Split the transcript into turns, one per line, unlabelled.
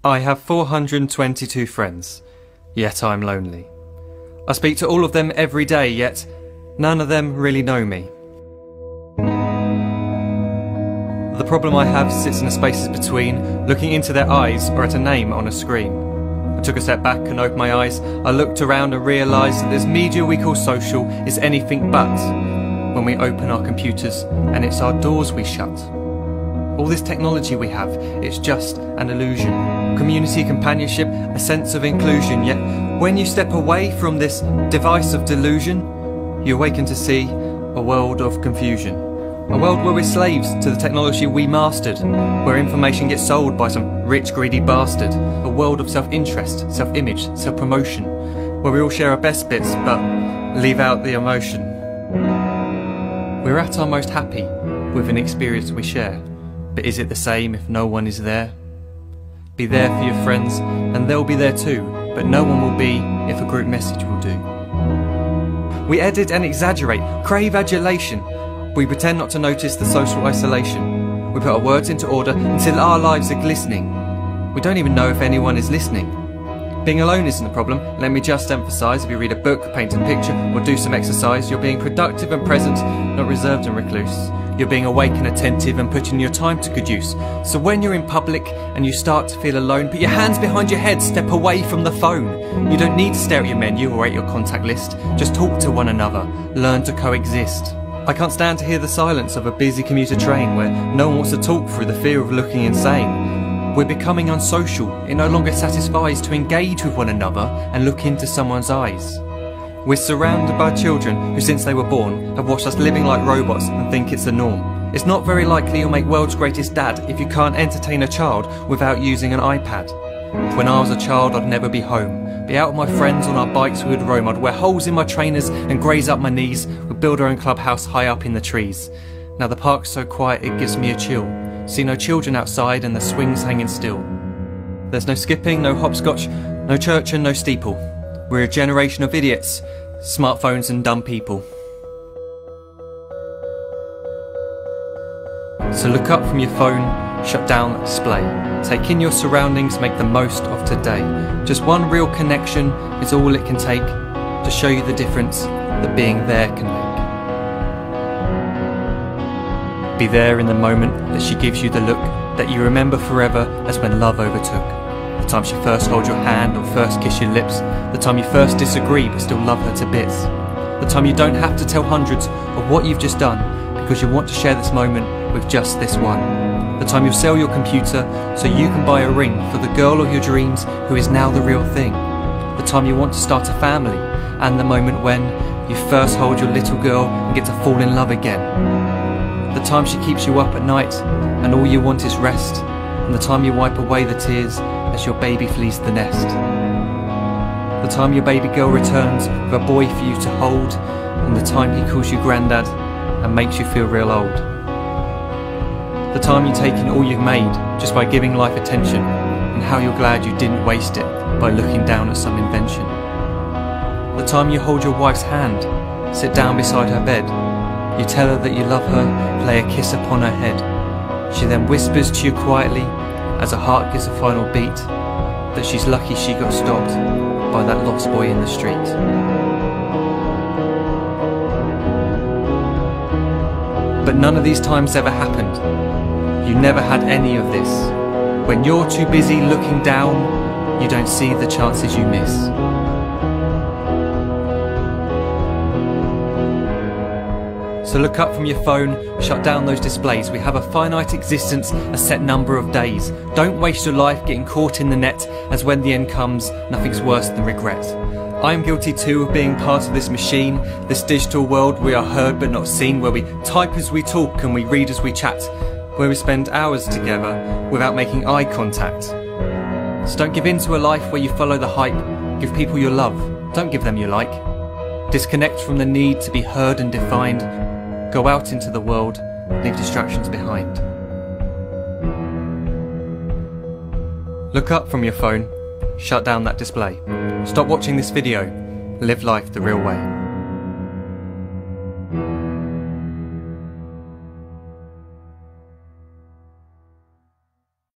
I have 422 friends, yet I'm lonely. I speak to all of them every day, yet none of them really know me. The problem I have sits in the spaces between looking into their eyes or at a name on a screen. I took a step back and opened my eyes. I looked around and realised that this media we call social is anything but when we open our computers and it's our doors we shut. All this technology we have, it's just an illusion. Community, companionship, a sense of inclusion. Yet when you step away from this device of delusion, you awaken to see a world of confusion. A world where we're slaves to the technology we mastered, where information gets sold by some rich, greedy bastard. A world of self-interest, self-image, self-promotion, where we all share our best bits but leave out the emotion. We're at our most happy with an experience we share. But is it the same if no one is there? Be there for your friends, and they'll be there too, but no one will be if a group message will do. We edit and exaggerate, crave adulation. We pretend not to notice the social isolation. We put our words into order until our lives are glistening. We don't even know if anyone is listening. Being alone isn't the problem. Let me just emphasise, if you read a book, paint a picture, or do some exercise, you're being productive and present, not reserved and recluse. You're being awake and attentive and putting your time to good use. So when you're in public and you start to feel alone, put your hands behind your head, step away from the phone. You don't need to stare at your menu or at your contact list. Just talk to one another. Learn to coexist. I can't stand to hear the silence of a busy commuter train where no one wants to talk through the fear of looking insane. We're becoming unsocial. It no longer satisfies to engage with one another and look into someone's eyes. We're surrounded by children who, since they were born, have watched us living like robots and think it's the norm. It's not very likely you'll make world's greatest dad if you can't entertain a child without using an iPad. When I was a child, I'd never be home. Be out with my friends on our bikes, we would roam. I'd wear holes in my trainers and graze up my knees. We'd build our own clubhouse high up in the trees. Now the park's so quiet it gives me a chill. See no children outside and the swings hanging still. There's no skipping, no hopscotch, no church and no steeple. We're a generation of idiots, smartphones and dumb people. So look up from your phone, shut down that display. Take in your surroundings, make the most of today. Just one real connection is all it can take to show you the difference that being there can make. Be there in the moment that she gives you the look that you remember forever as when love overtook. The time she first holds your hand or first kiss your lips. The time you first disagree but still love her to bits. The time you don't have to tell hundreds of what you've just done because you want to share this moment with just this one. The time you'll sell your computer so you can buy a ring for the girl of your dreams who is now the real thing. The time you want to start a family, and the moment when you first hold your little girl and get to fall in love again. The time she keeps you up at night and all you want is rest, and the time you wipe away the tears as your baby flees the nest. The time your baby girl returns with a boy for you to hold, and the time he calls you granddad and makes you feel real old. The time you take in all you've made just by giving life attention, and how you're glad you didn't waste it by looking down at some invention. The time you hold your wife's hand, sit down beside her bed, you tell her that you love her, lay a kiss upon her head. She then whispers to you quietly as her heart gives a final beat that she's lucky she got stopped by that lost boy in the street. But none of these times ever happened. You never had any of this. When you're too busy looking down, you don't see the chances you miss. So look up from your phone, shut down those displays. We have a finite existence, a set number of days. Don't waste your life getting caught in the net, as when the end comes, nothing's worse than regret. I am guilty too of being part of this machine, this digital world we are heard but not seen, where we type as we talk and we read as we chat, where we spend hours together without making eye contact. So don't give in to a life where you follow the hype. Give people your love, don't give them your like. Disconnect from the need to be heard and defined. Go out into the world, leave distractions behind. Look up from your phone, shut down that display. Stop watching this video, live life the real way.